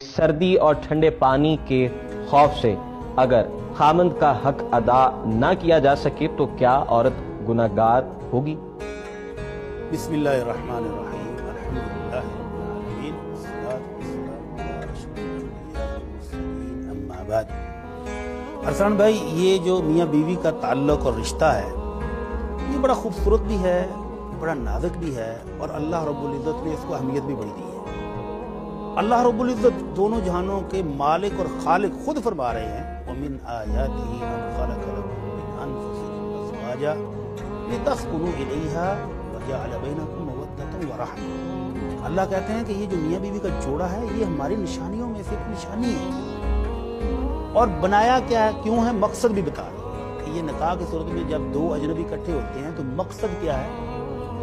سردی اور ٹھنڈے پانی کے خوف سے اگر خامند کا حق ادا نہ کیا جا سکے تو کیا عورت گناہگار ہوگی؟ بسم اللہ الرحمن الرحیم الحمدللہ رب العالمین والصلاة والسلام علی اشرف الانبیاء والمرسلین اما بعد۔ ارسلان بھائی، یہ جو میاں بیوی کا تعلق اور رشتہ ہے یہ بڑا خوبصورت بھی ہے، بڑا نازک بھی ہے، اور اللہ رب العزت نے اس کو اہمیت بھی بڑی دی ہے۔ اللہ رب العزت دونوں جہانوں کے مالک اور خالق خود فرما رہے ہیں وَمِنْ آيَاتِهِ أَنْ خَلَقَ لَكُم مِّنْ أَنفُسِكُمْ أَزْوَاجًا لِتَسْكُنُوا إِلَيْهَا وَجَعَلَ بَيْنَكُم مَّوَدَّةً وَرَحْمَةً۔ اللہ کہتے ہیں کہ یہ جو میاں بیوی کا جوڑا ہے یہ ہماری نشانیوں میں سے ایک نشانی ہے، اور بنایا کیا ہے، کیوں ہے، مقصد بھی بتا رہے ہیں کہ یہ نکاح کی صورت میں جب دو اجنبی اکٹھے ہوتے ہیں تو مقصد کیا ہے،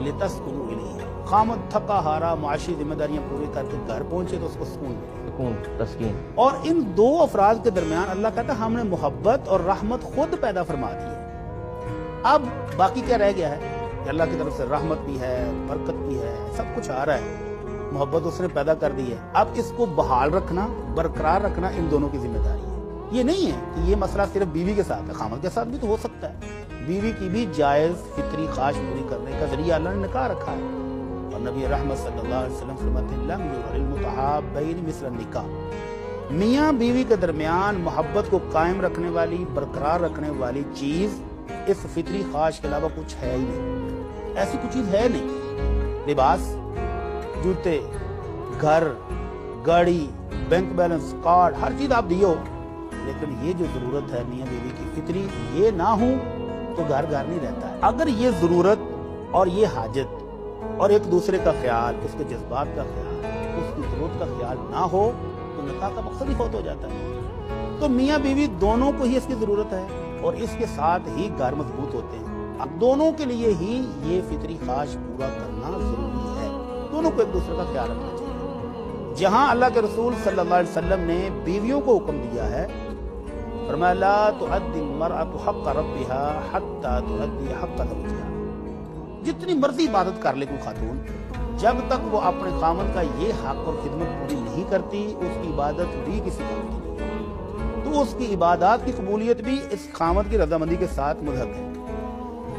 لِتَسْكُنُوا إِلَيْهَا۔ خامد تھکا ہارا معاشی ذمہ داریاں پوری کر کے گھر پہنچے تو اس کو سکون تسکین، اور ان دو افراد کے درمیان اللہ کہتا ہے ہم نے محبت اور رحمت خود پیدا فرما دی ہے۔ اب باقی کیا رہ گیا ہے کہ اللہ کی طرف سے رحمت بھی ہے، برکت بھی ہے، سب کچھ آ رہا ہے، محبت اس نے پیدا کر دی ہے۔ اب اس کو بحال رکھنا، برقرار رکھنا ان دونوں کی ذمہ داری ہے۔ یہ نہیں ہے کہ یہ مسئلہ صرف بیوی کے ساتھ ہے، خامد کے ساتھ بھی تو ہو سکتا ہے۔ بیوی کی بھی جائز فطری خواہش پوری کرنے کا ذریعہ اللہ نے نکاح رکھا ہے، اور نبی رحمت صلی اللہ علیہ وسلم فرماتے ہیں لَمْ يُرَ لِلْمُتَحَابَّيْنِ مِثْلَ النِّكَاحِ۔ میاں بیوی کے درمیان محبت کو قائم رکھنے والی، برقرار رکھنے والی چیز اس فطری خواہش کے علاوہ کچھ ہے ہی نہیں، ایسی کوئی چیز ہے نہیں۔ لباس، جوتے، گھر، گاڑی، بینک بیلنس، کارڈ، ہر چیز آپ دیو، لیکن یہ جو ضرورت ہے میاں بیوی کی فطری، یہ نہ ہو تو گھر گھر نہیں رہتا ہے۔ اگر یہ ضرورت اور یہ حاجت اور ایک دوسرے کا خیال، اس کے جذبات کا خیال، اس کی ضرورت کا خیال نہ ہو تو نکاح کا مقصد ہی فوت ہو جاتا ہے۔ تو میاں بیوی دونوں کو ہی اس کی ضرورت ہے، اور اس کے ساتھ ہی گھر مضبوط ہوتے ہیں۔ اب دونوں کے لیے ہی یہ فطری خواہش پورا کرنا ضروری ہے، دونوں کو ایک دوسرے کا خیال رکھنا چاہیے۔ جہاں اللہ کے رسول صلی اللہ علیہ وسلم نے بیویوں کو حکم دیا ہے، فرمایا لا تؤدی المرأة حق ربها حتى تؤدی حق زوجها۔ جتنی مرضی عبادت کر لے کوئی خاتون، جب تک وہ اپنے خامد کا یہ حق اور خدمت پوری نہیں کرتی اس کی عبادت بھی کسی کام کی نہیں، تو اس کی عبادات کی قبولیت بھی اس خامد کی رضامندی کے ساتھ ملحق ہے۔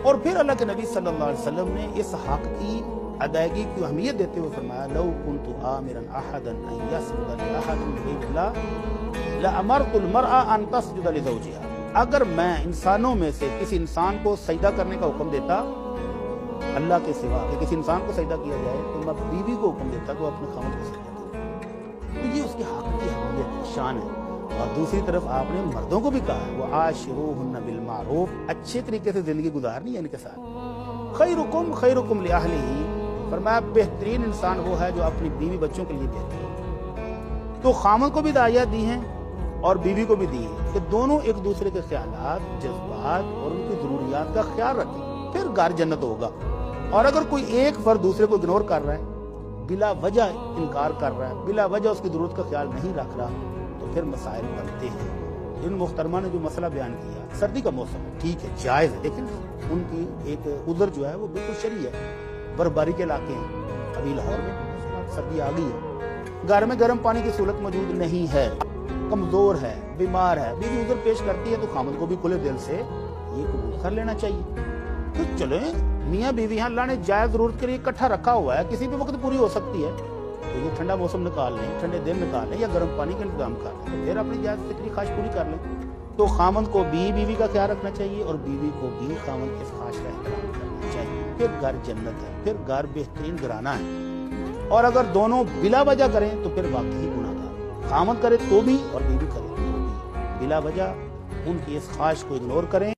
اور پھر اللہ کے نبی صلی اللہ علیہ وسلم نے اس حق کی ادائیگی کی اہمیت دیتے ہوئے فرمایا لو كنت آمرا احدا ان يسجد لاحد من بيت الله لامرت المرأة ان تسجد لزوجها۔ اگر میں انسانوں میں سے کسی انسان کو سجدہ کرنے کا حکم دیتا اللہ کے سوا کہ کسی انسان کو سجدہ کیا جائے، تو میں بیوی کو حکم دیتا کہ وہ اپنے خامد کو سجدہ کرے۔ تو یہ اس کے حق کی اہمیت شان ہے۔ اور دوسری طرف آپ نے مردوں کو بھی کہا ہے وعاشروہن بالمعروف، اچھے طریقے سے زندگی گزارنی ہے ان کے ساتھ۔ خیرکم خیرکم لأہلہ، فرمایا بہترین انسان وہ ہے جو اپنی بیوی بچوں کے لیے بہتر ہے۔ تو خامد کو بھی ہدایات دی ہیں اور بیوی کو بھی دی ہے کہ دونوں ایک دوسرے کے خیالات، جذبات اور ان کی ضروریات کا خیال رکھیں، پھر گھر جنت ہوگا۔ اور اگر کوئی ایک فرد دوسرے کو اگنور کر رہا ہے، بلا وجہ انکار کر رہا ہے، بلا وجہ اس کی ضرورت کا خیال نہیں رکھ رہا، تو پھر مسائل بنتے ہیں۔ ان محترمہ نے جو مسئلہ بیان کیا، سردی کا موسم ہے، ٹھیک ہے، جائز ہے، لیکن ان کی ایک عذر جو ہے وہ بالکل شرعی ہے۔ برفباری کے علاقے ہیں، ابھی لاہور میں سردی آ گئی ہے، گھر میں گرم پانی کی سہولت موجود نہیں ہے، کمزور ہے، بیمار ہے، بیوی عذر پیش کرتی ہے تو خامد کو بھی کھلے دل سے یہ قبول کر لینا چاہیے۔ تو چلیں میاں بیوی ہیں، اللہ نے جائز ضرورت کے لیے اکٹھا رکھا ہوا ہے، کسی بھی وقت پوری ہو سکتی ہے، تو یہ ٹھنڈا موسم نکال لیں، ٹھنڈے دن نکال لیں، یا گرم پانی کا انتظام کر لیں، تو پھر اپنی جائز فطری خواہش پوری کر لیں۔ تو خامد کو بھی بیوی کا خیال رکھنا چاہیے، اور بیوی کو بھی خامد کی خواہش کا احترام کرنا چاہیے، پھر گھر جنت ہے، پھر گھر بہترین گھرانہ ہے۔ اور اگر دونوں بلا وجہ کریں تو پھر واقعی گناہ گار، خامد کرے تو بھی اور بیوی کرے تو بھی، بلا وجہ ان کی اس خواہش کو اگنور کریں